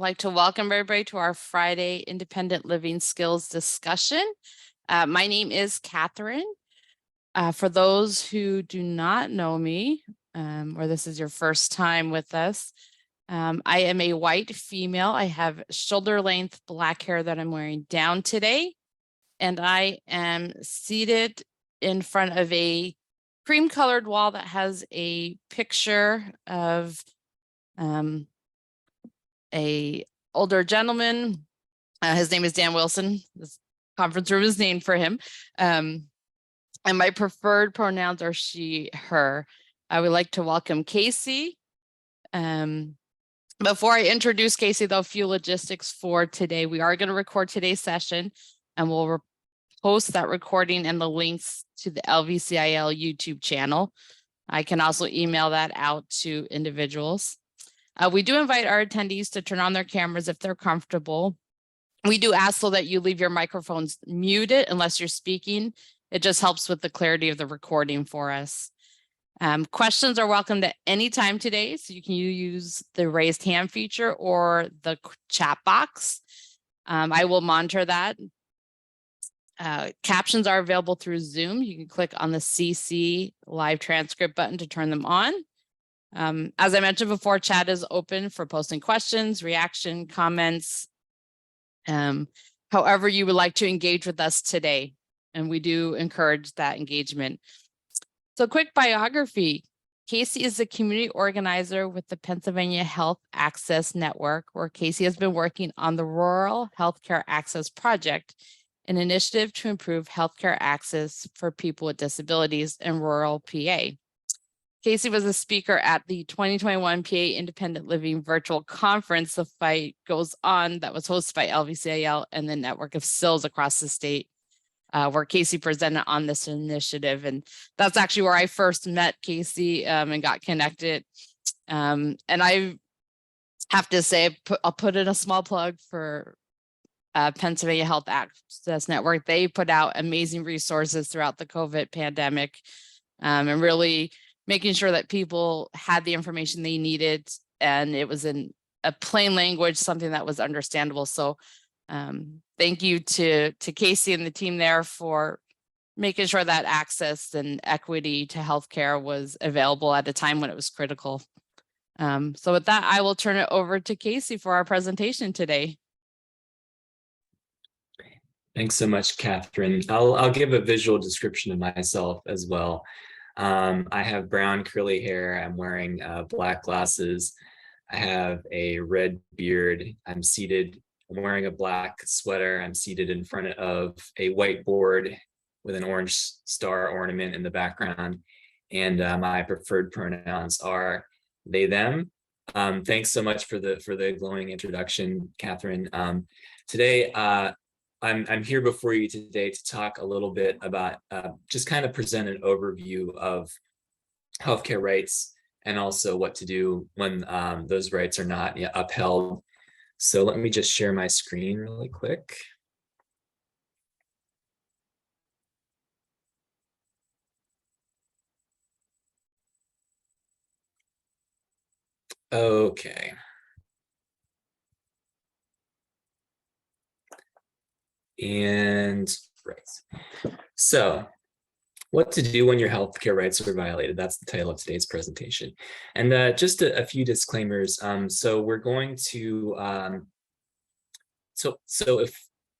I'd like to welcome everybody to our Friday Independent Living Skills discussion. My name is Catherine. For those who do not know me, or this is your first time with us, I am a white female. I have shoulder length black hair that I'm wearing down today, and I am seated in front of a cream colored wall that has a picture of a older gentleman. His name is Dan Wilson. This conference room is named for him. And my preferred pronouns are she, her. I would like to welcome Casey. Before I introduce Casey, though, a few logistics for today. We are going to record today's session, and we'll post that recording and the links to the LVCIL YouTube channel. I can also email that out to individuals. We do invite our attendees to turn on their cameras if they're comfortable. We do ask so that you leave your microphones muted unless you're speaking. It just helps with the clarity of the recording for us. Questions are welcomed at any time today, so you can use the raised hand feature or the chat box. I will monitor that. Captions are available through Zoom. You can click on the CC live transcript button to turn them on. As I mentioned before, chat is open for posting questions, reaction, comments, however you would like to engage with us today. And we do encourage that engagement. So quick biography. Casey is the community organizer with the Pennsylvania Health Access Network, where Casey has been working on the Rural Healthcare Access Project, an initiative to improve healthcare access for people with disabilities in rural PA. Casey was a speaker at the 2021 PA Independent Living Virtual Conference, The Fight Goes On, that was hosted by LVCIL and the network of CILs across the state, where Casey presented on this initiative. And that's actually where I first met Casey and got connected. And I have to say, I'll put in a small plug for Pennsylvania Health Access Network. They put out amazing resources throughout the COVID pandemic and really making sure that people had the information they needed, and it was in a plain language, something that was understandable. So thank you to Casey and the team there for making sure that access and equity to healthcare was available at a time when it was critical. So with that, I will turn it over to Casey for our presentation today. Thanks so much, Catherine. I'll give a visual description of myself as well. I have brown curly hair. I'm wearing black glasses. I have a red beard. I'm wearing a black sweater. I'm seated in front of a whiteboard with an orange star ornament in the background. And my preferred pronouns are they, them. Thanks so much for the glowing introduction, Catherine. Today, I'm here before you today to talk a little bit about just kind of present an overview of healthcare rights and also what to do when those rights are not upheld. So let me just share my screen really quick. Okay. And right. So what to do when your healthcare rights are violated. That's the title of today's presentation. And just a few disclaimers. So we're going to, so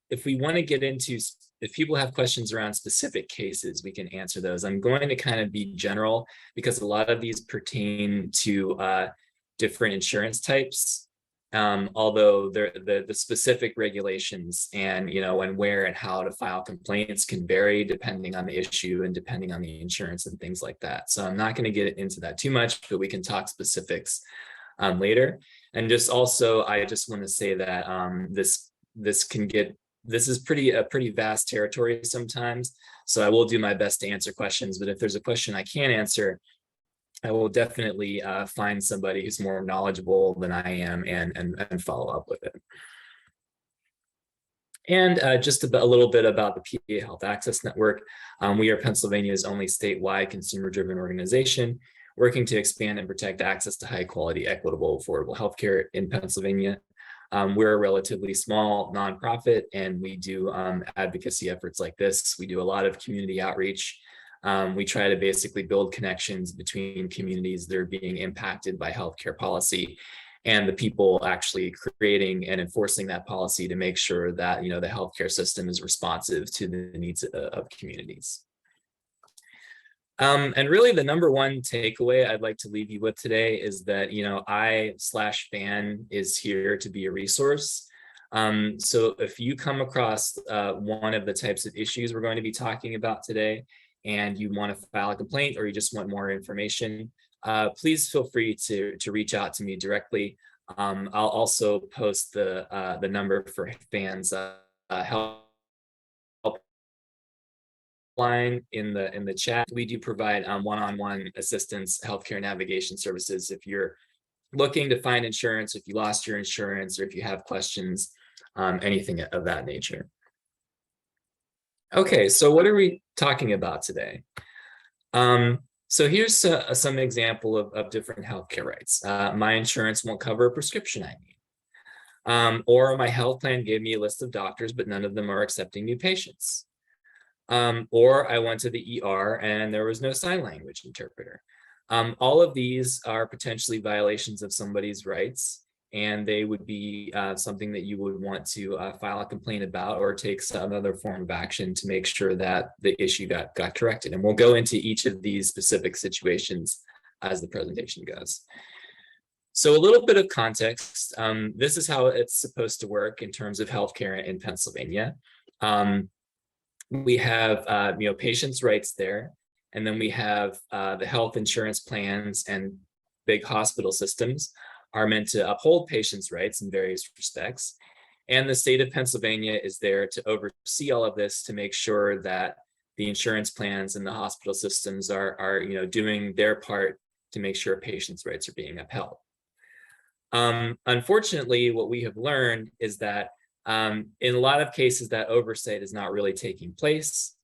if we want to get into, if people have questions around specific cases, we can answer those. I'm going to kind of be general because a lot of these pertain to different insurance types. Although the specific regulations and and where and how to file complaints can vary depending on the issue and depending on the insurance and things like that. So I'm not going to get into that too much, but we can talk specifics later. And just also, I just want to say that this is a pretty vast territory sometimes. So I will do my best to answer questions, but if there's a question I can't answer, I will definitely find somebody who's more knowledgeable than I am and follow up with it. And just a little bit about the PA Health Access Network. We are Pennsylvania's only statewide consumer-driven organization working to expand and protect access to high-quality, equitable, affordable healthcare in Pennsylvania. We're a relatively small nonprofit, and we do advocacy efforts like this. We do a lot of community outreach. We try to basically build connections between communities that are being impacted by healthcare policy and the people actually creating and enforcing that policy to make sure that, the healthcare system is responsive to the needs of communities. And really the number one takeaway I'd like to leave you with today is that, I/PHAN is here to be a resource. So if you come across one of the types of issues we're going to be talking about today, and you want to file a complaint or you just want more information, please feel free to reach out to me directly. I'll also post the number for PHAN's help line in the chat. We do provide one-on-one assistance, healthcare navigation services. If you're looking to find insurance, if you lost your insurance, or if you have questions, anything of that nature. Okay, so what are we talking about today? So here's some example of different healthcare rights. My insurance won't cover a prescription I need. Or my health plan gave me a list of doctors, but none of them are accepting new patients. Or I went to the ER and there was no sign language interpreter. All of these are potentially violations of somebody's rights, and they would be something that you would want to file a complaint about or take some other form of action to make sure that the issue got corrected. And we'll go into each of these specific situations as the presentation goes. So a little bit of context. This is how it's supposed to work in terms of healthcare in Pennsylvania. We have patients' rights there, and then we have the health insurance plans and big hospital systems are meant to uphold patients' rights in various respects. And the state of Pennsylvania is there to oversee all of this to make sure that the insurance plans and the hospital systems are doing their part to make sure patients' rights are being upheld. Unfortunately, what we have learned is that in a lot of cases that oversight is not really taking place.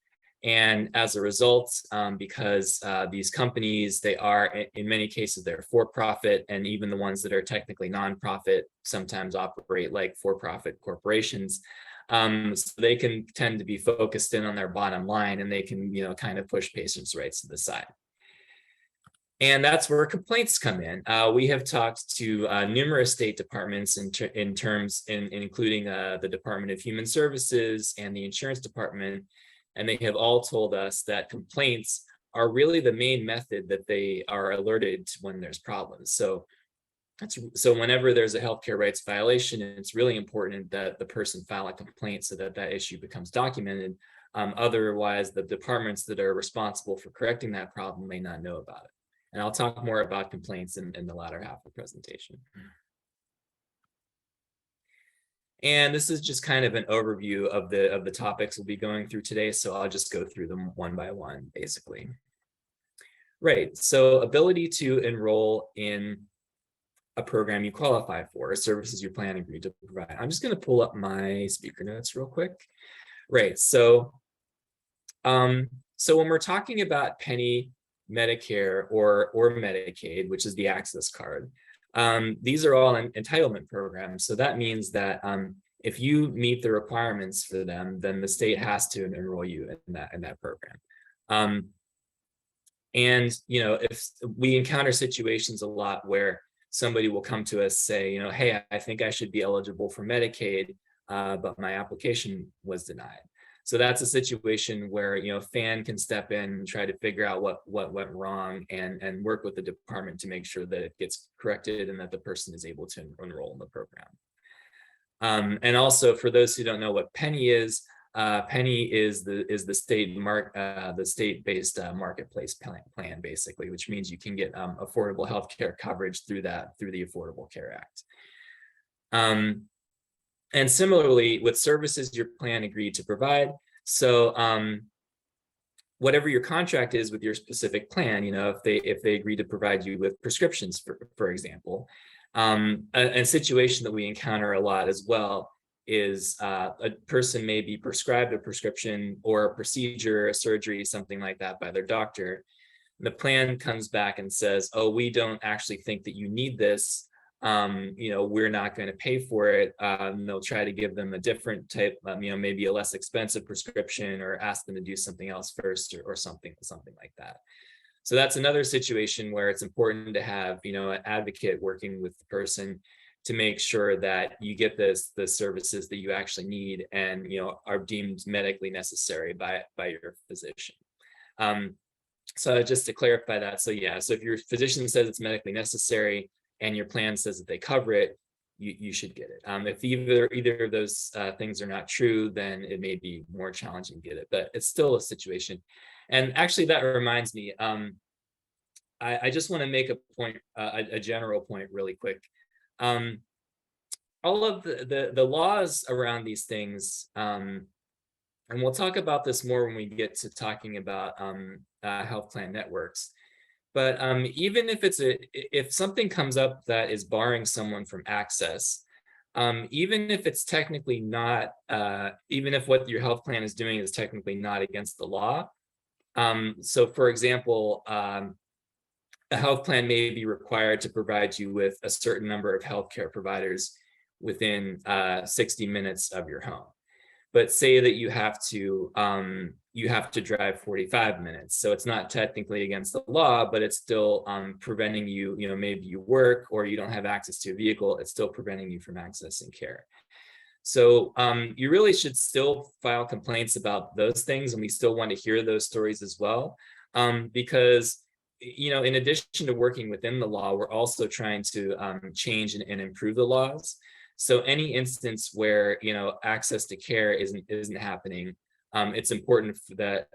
And as a result, because these companies, they are, in many cases, they're for-profit, and even the ones that are technically nonprofit sometimes operate like for-profit corporations. So they can tend to be focused in on their bottom line, and they can, kind of push patients' rights to the side. And that's where complaints come in. We have talked to numerous state departments including the Department of Human Services and the Insurance Department, and they have all told us that complaints are really the main method that they are alerted to when there's problems. So whenever there's a healthcare rights violation, it's really important that the person file a complaint so that that issue becomes documented. Otherwise, the departments that are responsible for correcting that problem may not know about it. And I'll talk more about complaints in the latter half of the presentation. And this is just kind of an overview of the topics we'll be going through today. So I'll just go through them one by one, basically. Right, so ability to enroll in a program you qualify for, services your plan agreed to provide. I'm just going to pull up my speaker notes real quick. Right, so when we're talking about Penny Medicare or Medicaid, which is the access card, these are all entitlement programs. So that means that if you meet the requirements for them, then the state has to enroll you in that program. And if we encounter situations a lot where somebody will come to us say, hey, I think I should be eligible for Medicaid, but my application was denied. So that's a situation where PHAN can step in and try to figure out what went wrong and work with the department to make sure that it gets corrected and that the person is able to enroll in the program. And also, for those who don't know what Penny is the state-based marketplace plan, basically, which means you can get affordable health care coverage through the Affordable Care Act. And similarly, with services your plan agreed to provide, so whatever your contract is with your specific plan, if they agree to provide you with prescriptions, for example, a situation that we encounter a lot as well is a person may be prescribed a prescription or a procedure, a surgery, something like that by their doctor. The plan comes back and says, oh, we don't actually think that you need this. we're not going to pay for it. They'll try to give them a different type, maybe a less expensive prescription, or ask them to do something else first, or something like that. So that's another situation where it's important to have, an advocate working with the person to make sure that you get the services that you actually need and, are deemed medically necessary by your physician. So just to clarify that, so if your physician says it's medically necessary and your plan says that they cover it, you should get it. If either of those things are not true, then it may be more challenging to get it, but it's still a situation. And actually, that reminds me, I just want to make a point, a general point really quick. All of the laws around these things, and we'll talk about this more when we get to talking about health plan networks. But even if something comes up that is barring someone from access, even if it's technically not, even if what your health plan is doing is technically not against the law. So for example, a health plan may be required to provide you with a certain number of healthcare providers within 60 minutes of your home. But say that you have to drive 45 minutes. So it's not technically against the law, but it's still preventing you, maybe you work or you don't have access to a vehicle, it's still preventing you from accessing care. So you really should still file complaints about those things, and we still want to hear those stories as well, because in addition to working within the law, we're also trying to change and improve the laws. So any instance where access to care isn't happening, it's important that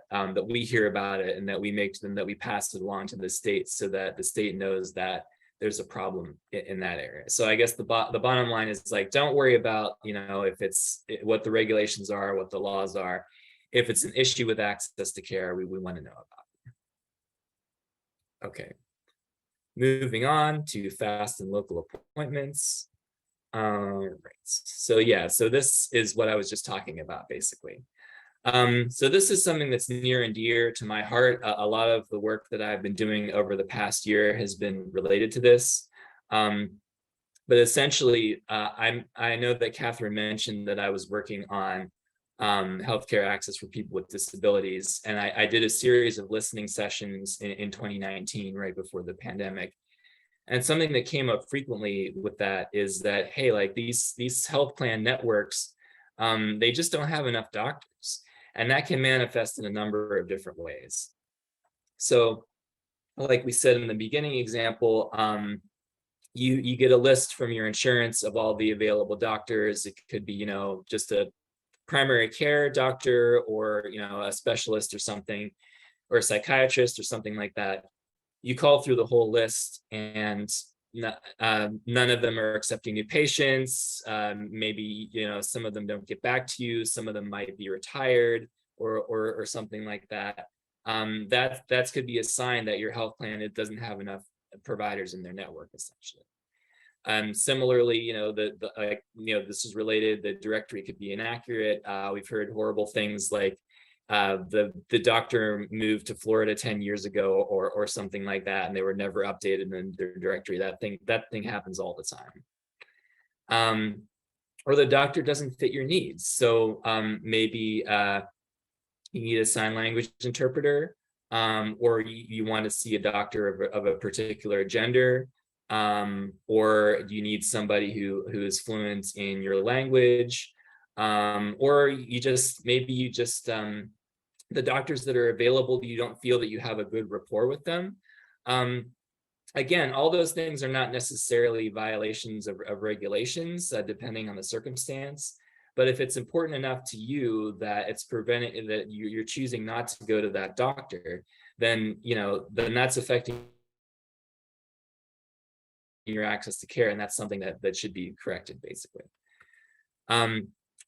we hear about it and that we pass it along to the state, so that the state knows that there's a problem in that area. So I guess the bottom line is, like, don't worry about if it's what the regulations are, what the laws are. If it's an issue with access to care, we want to know about it. Okay, moving on to fast and local appointments. Right. So this is what I was just talking about, basically. So this is something that's near and dear to my heart. A lot of the work that I've been doing over the past year has been related to this. But essentially, I know that Catherine mentioned that I was working on healthcare access for people with disabilities, and I did a series of listening sessions in 2019, right before the pandemic. And something that came up frequently with that is that, hey, like these health plan networks, they just don't have enough doctors, and that can manifest in a number of different ways. So, like we said in the beginning example, you get a list from your insurance of all the available doctors. It could be, just a primary care doctor, or a specialist or something, or a psychiatrist or something like that. You call through the whole list, and none of them are accepting new patients. Maybe some of them don't get back to you. Some of them might be retired, or something like that. That could be a sign that your health plan, it doesn't have enough providers in their network, essentially. Similarly, this is related. The directory could be inaccurate. We've heard horrible things like the doctor moved to Florida 10 years ago, or something like that, and they were never updated in their directory. That thing happens all the time. Or the doctor doesn't fit your needs. So maybe you need a sign language interpreter, or you want to see a doctor of a particular gender, or you need somebody who is fluent in your language, or the doctors that are available, you don't feel that you have a good rapport with them. Again, all those things are not necessarily violations of regulations, depending on the circumstance. But if it's important enough to you that it's preventing that you're choosing not to go to that doctor, then that's affecting your access to care, and that's something that should be corrected, basically.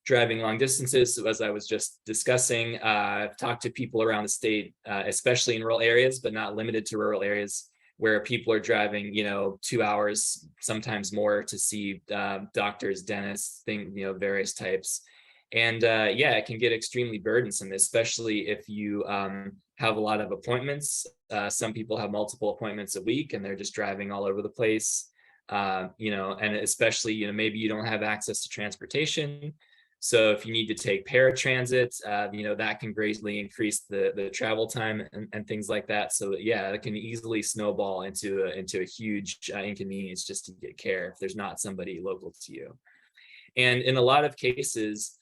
Driving long distances, as I was just discussing, I've talked to people around the state, especially in rural areas, but not limited to rural areas, where people are driving 2 hours, sometimes more, to see doctors, dentists, various types. And it can get extremely burdensome, especially if you have a lot of appointments. Some people have multiple appointments a week, and they're just driving all over the place. and especially, maybe you don't have access to transportation. So if you need to take paratransit, that can greatly increase the travel time and things like that. So yeah, it can easily snowball into a huge inconvenience just to get care if there's not somebody local to you. And in a lot of cases,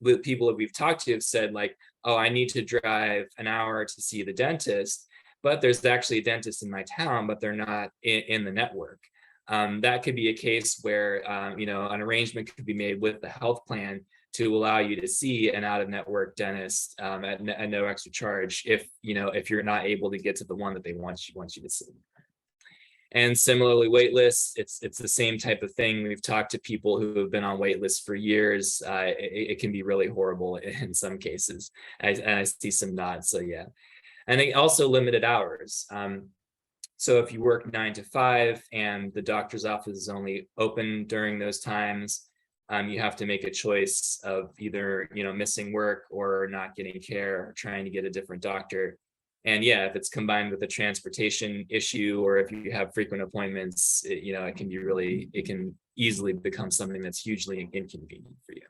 with people that we've talked to have said like, oh, I need to drive an hour to see the dentist, but there's actually a dentist in my town, but they're not in the network. That could be a case where an arrangement could be made with the health plan to allow you to see an out-of-network dentist at no extra charge if you're not able to get to the one that they want you to see. And similarly, wait lists, it's the same type of thing. We've talked to people who have been on wait lists for years. It can be really horrible in some cases. And I see some nods, so yeah. And they also limited hours. So if you work 9 to 5 and the doctor's office is only open during those times, you have to make a choice of either missing work or not getting care or trying to get a different doctor. And yeah, if it's combined with a transportation issue or if you have frequent appointments, it can easily become something that's hugely inconvenient for you.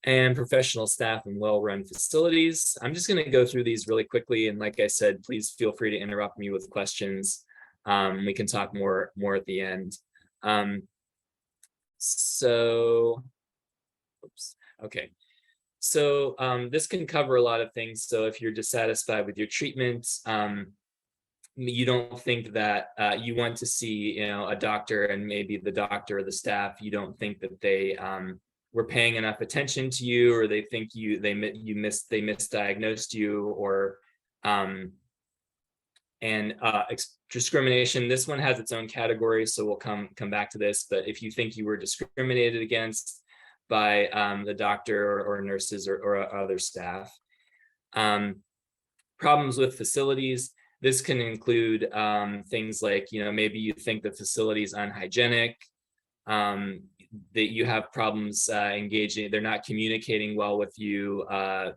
And professional staff and well-run facilities. I'm just going to go through these really quickly. And like I said, please feel free to interrupt me with questions. We can talk more at the end. Okay. So this can cover a lot of things. So if you're dissatisfied with your treatment, you don't think that you want to see, a doctor, and maybe the doctor or the staff, you don't think that they were paying enough attention to you, or they think they misdiagnosed you, or discrimination. This one has its own category, so we'll come back to this. But if you think you were discriminated against by the doctor or nurses or other staff. Problems with facilities. This can include things like, maybe you think the facility is unhygienic, that you have problems engaging, they're not communicating well with you,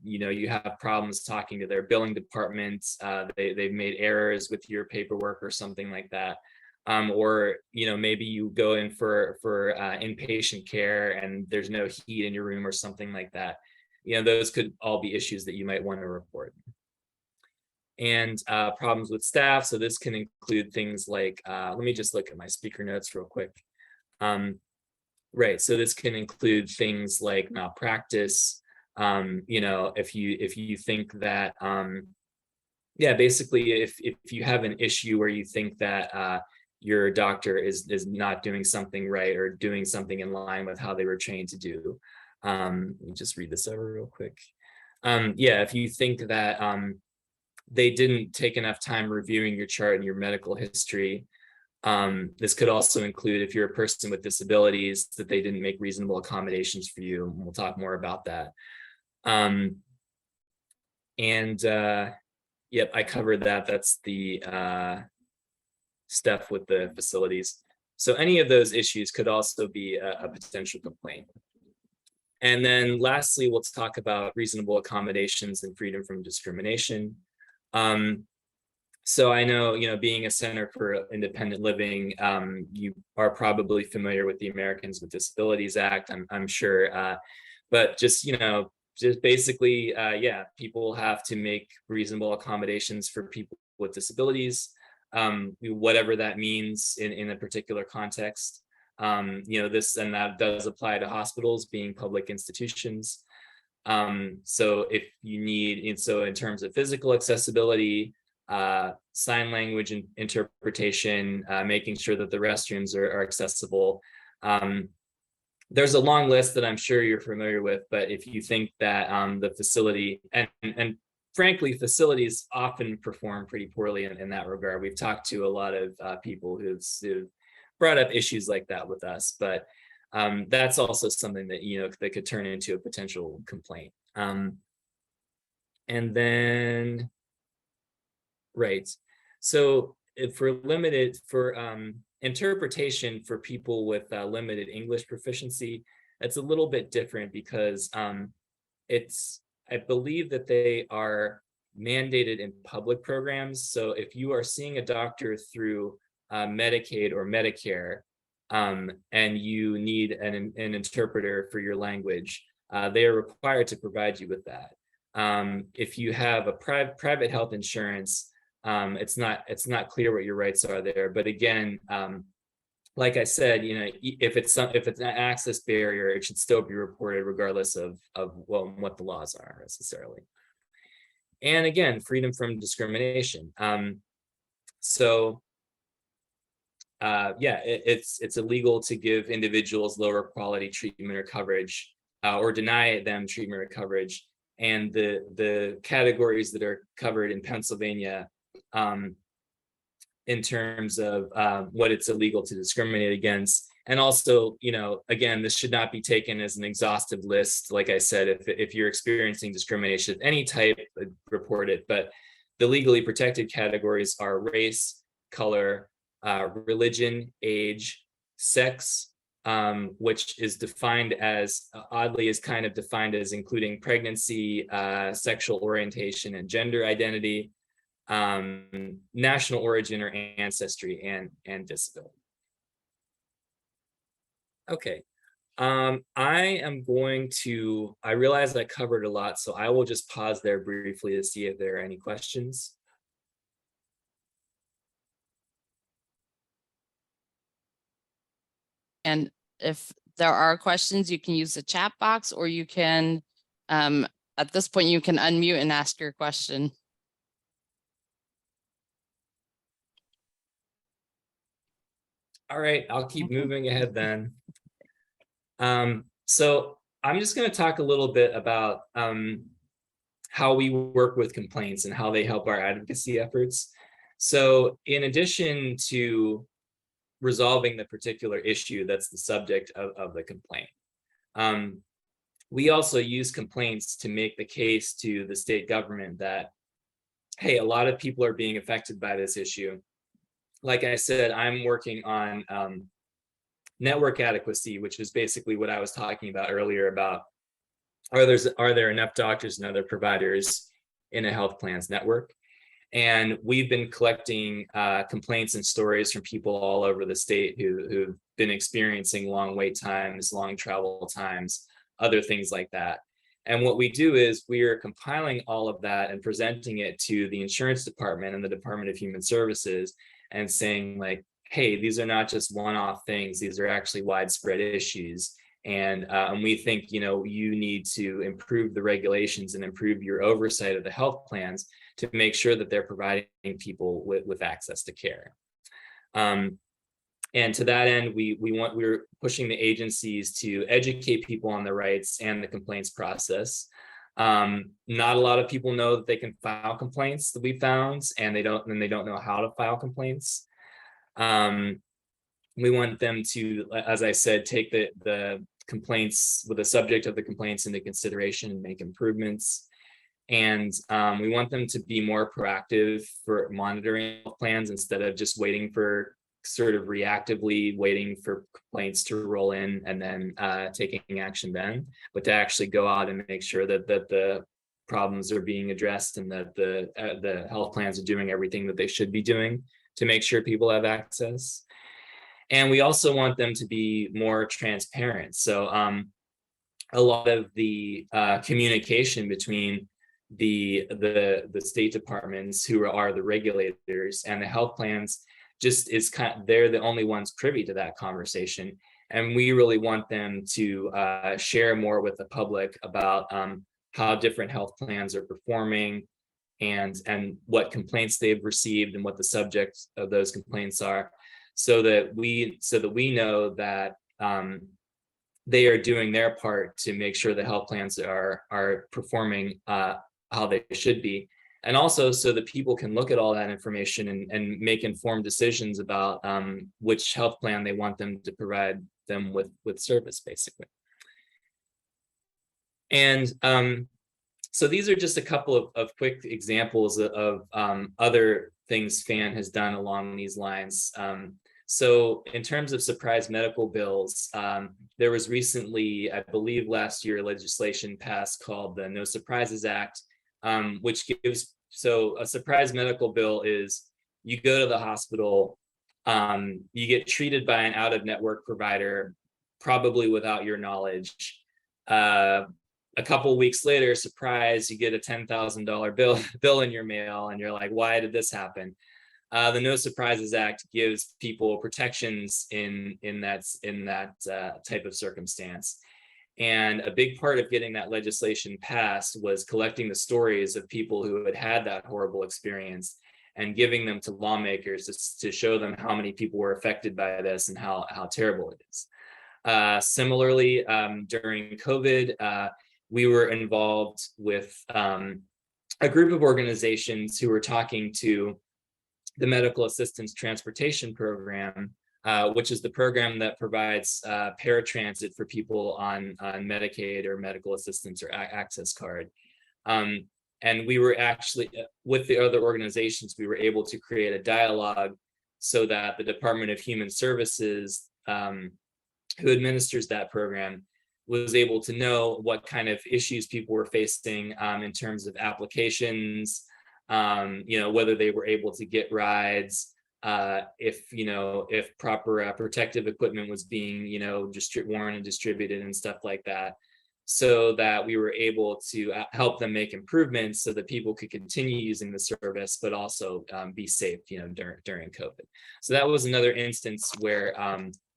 you have problems talking to their billing department, they've made errors with your paperwork or something like that. Or maybe you go in for inpatient care and there's no heat in your room or something like that. Those could all be issues that you might want to report. And problems with staff. So this can include things like, let me just look at my speaker notes real quick. Right, so this can include things like malpractice. If you think that, basically if you have an issue where you think that your doctor is not doing something right or doing something in line with how they were trained to do. Let me just read this over real quick. If you think that they didn't take enough time reviewing your chart and your medical history, this could also include if you're a person with disabilities, that they didn't make reasonable accommodations for you. And we'll talk more about that. Yep, I covered that. That's the stuff with the facilities. So any of those issues could also be a potential complaint. And then lastly, we'll talk about reasonable accommodations and freedom from discrimination. So I know, being a Center for Independent Living, you are probably familiar with the Americans with Disabilities Act, I'm sure, but just basically, people have to make reasonable accommodations for people with disabilities, whatever that means in a particular context. This and that does apply to hospitals being public institutions. So if you need, so in terms of physical accessibility, sign language and interpretation, making sure that the restrooms are accessible. There's a long list that I'm sure you're familiar with, but if you think that the facility, and frankly, facilities often perform pretty poorly in that regard. We've talked to a lot of people who've brought up issues like that with us, but that's also something that, that could turn into a potential complaint. And then, right. So if we're limited for interpretation for people with limited English proficiency, it's a little bit different because I believe that they are mandated in public programs. So if you are seeing a doctor through Medicaid or Medicare, and you need an interpreter for your language, they are required to provide you with that. If you have a private health insurance, it's not clear what your rights are there. But again, like I said, if it's an access barrier, it should still be reported regardless of what the laws are necessarily. And again, freedom from discrimination. It's illegal to give individuals lower quality treatment or coverage, or deny them treatment or coverage. And the categories that are covered in Pennsylvania, in terms of what it's illegal to discriminate against. And also, again, this should not be taken as an exhaustive list. Like I said, if you're experiencing discrimination of any type, report it. But the legally protected categories are race, color, religion, age, sex, which is defined as, oddly, is kind of defined as including pregnancy, sexual orientation, and gender identity, national origin or ancestry, and disability. Okay, I realize I covered a lot, so I will just pause there briefly to see if there are any questions. And if there are questions, you can use the chat box, or you can, at this point, you can unmute and ask your question. All right, I'll keep moving ahead then. So I'm just going to talk a little bit about how we work with complaints and how they help our advocacy efforts. So in addition to resolving the particular issue that's the subject of the complaint, we also use complaints to make the case to the state government that, hey, a lot of people are being affected by this issue. Like I said, I'm working on network adequacy, which is basically what I was talking about earlier about, are there enough doctors and other providers in a health plan's network? And we've been collecting complaints and stories from people all over the state who've been experiencing long wait times, long travel times, other things like that. And what we do is we are compiling all of that and presenting it to the insurance department and the Department of Human Services, and saying like, hey, these are not just one-off things, these are actually widespread issues. And we think, you need to improve the regulations and improve your oversight of the health plans to make sure that they're providing people with access to care. And to that end, we're pushing the agencies to educate people on the rights and the complaints process. Not a lot of people know that they can file complaints that we found, and they don't know how to file complaints. We want them to, as I said, take the complaints with the subject of the complaints into consideration and make improvements. And we want them to be more proactive for monitoring plans instead of just waiting for sort of reactively waiting for complaints to roll in and then taking action then, but to actually go out and make sure that the problems are being addressed and that the health plans are doing everything that they should be doing to make sure people have access. And we also want them to be more transparent. So a lot of the communication between the state departments, who are the regulators, and the health plans just is they're the only ones privy to that conversation. And we really want them to share more with the public about how different health plans are performing and what complaints they've received and what the subject of those complaints are, so that we know that they are doing their part to make sure the health plans are performing how they should be. And also so that people can look at all that information and make informed decisions about which health plan they want them to provide them with service, basically. And so these are just a couple of quick examples of other things PHAN has done along these lines. So in terms of surprise medical bills, there was recently, I believe last year, legislation passed called the No Surprises Act, which gives, so a surprise medical bill is you go to the hospital You get treated by an out-of-network provider, probably without your knowledge. A couple weeks later, surprise, you get a $10,000 bill in your mail, and you're like, why did this happen? The No Surprises Act gives people protections in that type of circumstance. And a big part of getting that legislation passed was collecting the stories of people who had had that horrible experience and giving them to lawmakers to show them how many people were affected by this and how terrible it is. Similarly, during COVID, we were involved with a group of organizations who were talking to the Medical Assistance Transportation Program, which is the program that provides paratransit for people on Medicaid or medical assistance or access card. And we were actually, with the other organizations, we were able to create a dialogue so that the Department of Human Services, who administers that program, was able to know what kind of issues people were facing in terms of applications, whether they were able to get rides, if proper protective equipment was being, worn and distributed and stuff like that, so that we were able to help them make improvements so that people could continue using the service, but also be safe, during COVID. So that was another instance where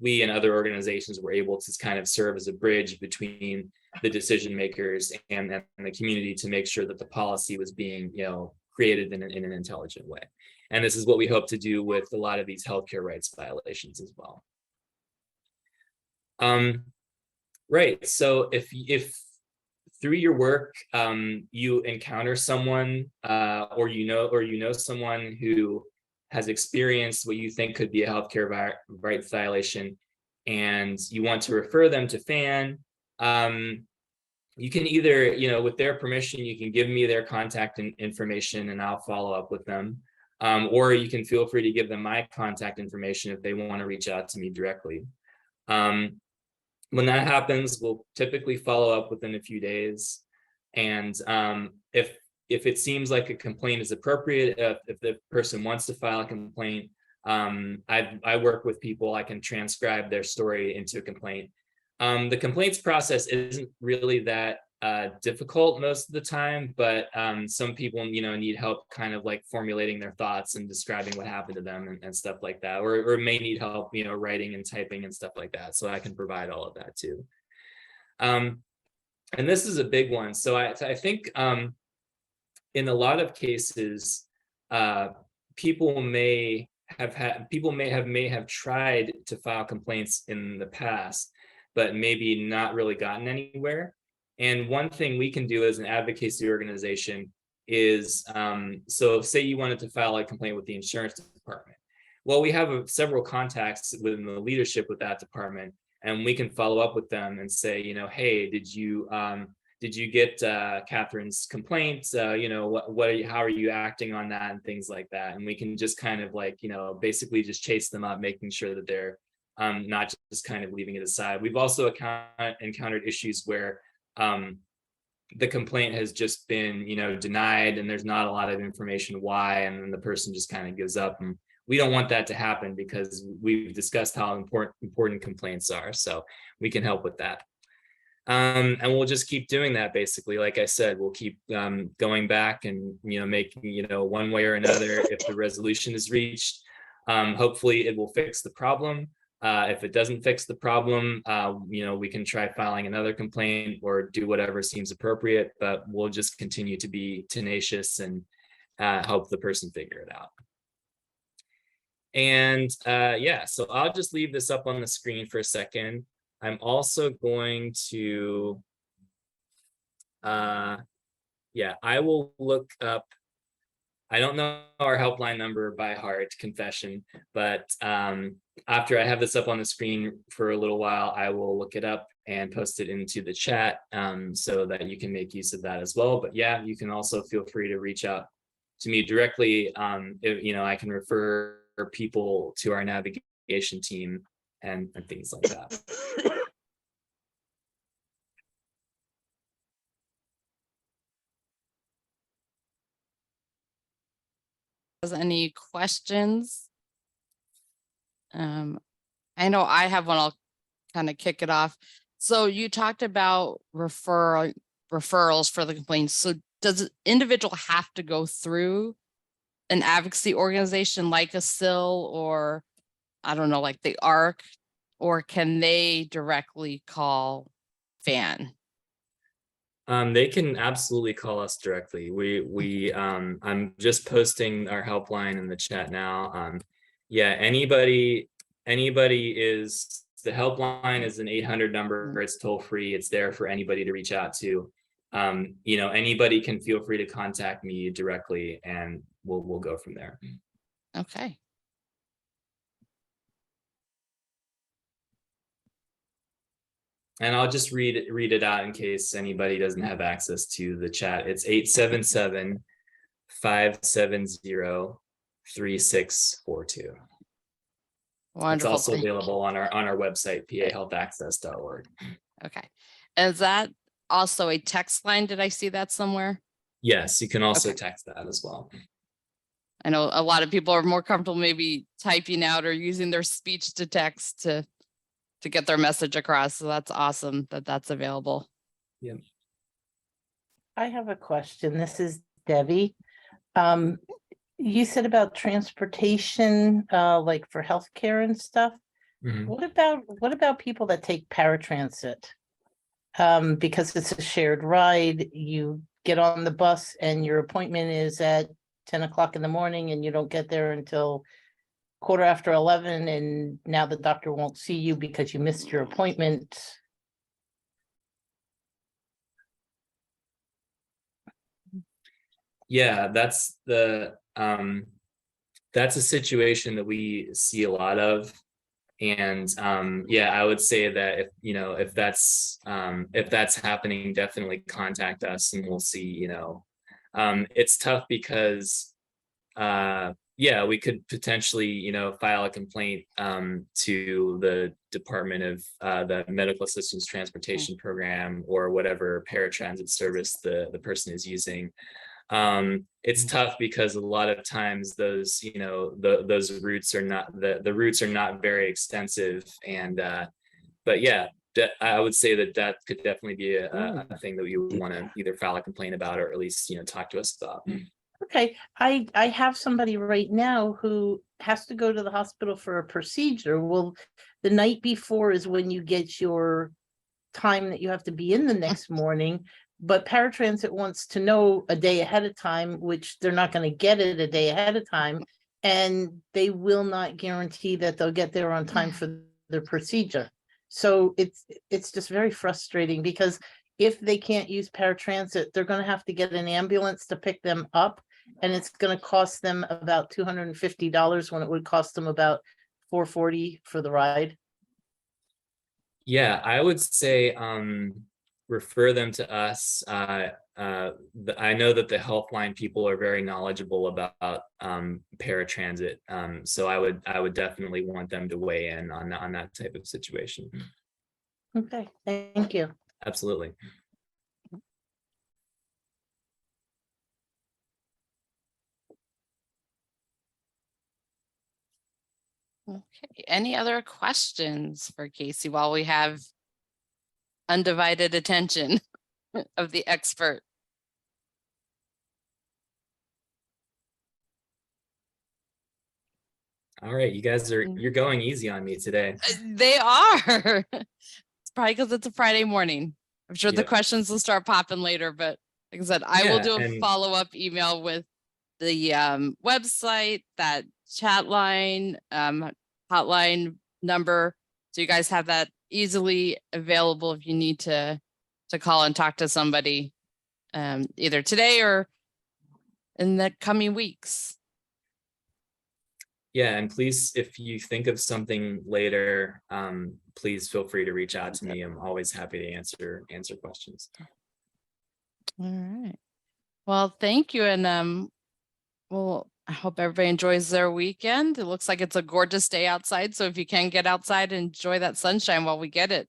we and other organizations were able to kind of serve as a bridge between the decision makers and the community to make sure that the policy was being, created in an intelligent way. And this is what we hope to do with a lot of these healthcare rights violations as well. Right. So if through your work you encounter someone or you know someone who has experienced what you think could be a healthcare rights violation, and you want to refer them to PHAN, you can either, with their permission, you can give me their contact information and I'll follow up with them. Or you can feel free to give them my contact information if they want to reach out to me directly. When that happens, we'll typically follow up within a few days. And if it seems like a complaint is appropriate, if the person wants to file a complaint, I work with people, I can transcribe their story into a complaint. The complaints process isn't really that difficult most of the time, but some people, need help kind of like formulating their thoughts and describing what happened to them and stuff like that, or may need help, writing and typing and stuff like that. So I can provide all of that too. And this is a big one. So I think in a lot of cases, people may have tried to file complaints in the past, but maybe not really gotten anywhere. And one thing we can do as an advocacy organization is, so say you wanted to file a complaint with the insurance department. Well, we have several contacts within the leadership with that department, and we can follow up with them and say, hey, did you get Catherine's complaint? How are you acting on that and things like that? And we can just kind of like, basically just chase them up, making sure that they're not just kind of leaving it aside. We've also encountered issues where the complaint has just been, denied, and there's not a lot of information why, and then the person just kind of gives up. And we don't want that to happen because we've discussed how important complaints are. So we can help with that. And we'll just keep doing that. Basically, like I said, we'll keep going back and, making, one way or another, if the resolution is reached, hopefully it will fix the problem. If it doesn't fix the problem, we can try filing another complaint or do whatever seems appropriate, but we'll just continue to be tenacious and help the person figure it out. And yeah, so I'll just leave this up on the screen for a second. I'm also going to, I will look up, I don't know our helpline number by heart, confession, but after I have this up on the screen for a little while, I will look it up and post it into the chat so that you can make use of that as well. But yeah, you can also feel free to reach out to me directly. If, I can refer people to our navigation team and things like that. Any questions? I know I have one. I'll kind of kick it off. So you talked about referrals for the complaints. So does an individual have to go through an advocacy organization like a SIL or I don't know, like the ARC, or can they directly call PHAN? They can absolutely call us directly. I'm just posting our helpline in the chat now. Yeah, anybody is, the helpline is an 800 number. It's toll free. It's there for anybody to reach out to. Anybody can feel free to contact me directly, and we'll go from there. Okay. And I'll just read it out in case anybody doesn't have access to the chat. It's 877-570-3642. Wonderful. It's also available on our website, phahealthaccess.org. Okay. Is that also a text line? Did I see that somewhere? Yes, you can also text that as well. I know a lot of people are more comfortable maybe typing out or using their speech to text to get their message across. So that's awesome that that's available. Yeah. I have a question. This is Debbie. You said about transportation, like for healthcare and stuff. Mhm. What about people that take paratransit? Because it's a shared ride, you get on the bus and your appointment is at 10 o'clock in the morning and you don't get there until 11:15, and now the doctor won't see you because you missed your appointment. Yeah, that's a situation that we see a lot of. And yeah, I would say that if that's happening, definitely contact us and we'll see. It's tough because yeah, we could potentially file a complaint to the Department of the Medical Assistance Transportation Program or whatever paratransit service the person is using. It's tough because a lot of times those those routes are not the routes are not very extensive, and but yeah, I would say that could definitely be a thing that you would want to either file a complaint about or at least talk to us about. Okay, I have somebody right now who has to go to the hospital for a procedure. Well, the night before is when you get your time that you have to be in the next morning, but paratransit wants to know a day ahead of time, which they're not going to get it a day ahead of time, and they will not guarantee that they'll get there on time for the procedure. So it's just very frustrating because if they can't use paratransit, they're going to have to get an ambulance to pick them up, and it's going to cost them about $250 when it would cost them about $440 for the ride. Yeah, I would say refer them to us. I know that the helpline people are very knowledgeable about paratransit, so I would definitely want them to weigh in on that type of situation. Okay, thank you. Absolutely. Okay, any other questions for Casey while we have undivided attention of the expert? All right, you guys you're going easy on me today. They are. It's probably because it's a Friday morning. I'm sure the questions will start popping later, but like I said, I will do a follow-up email with the website, that chat line, hotline number, so you guys have that easily available if you need to call and talk to somebody either today or in the coming weeks. Yeah, and please, if you think of something later, please feel free to reach out to me. I'm always happy to answer questions. All right. Well, thank you, and well, I hope everybody enjoys their weekend. It looks like it's a gorgeous day outside, so if you can get outside, enjoy that sunshine while we get it.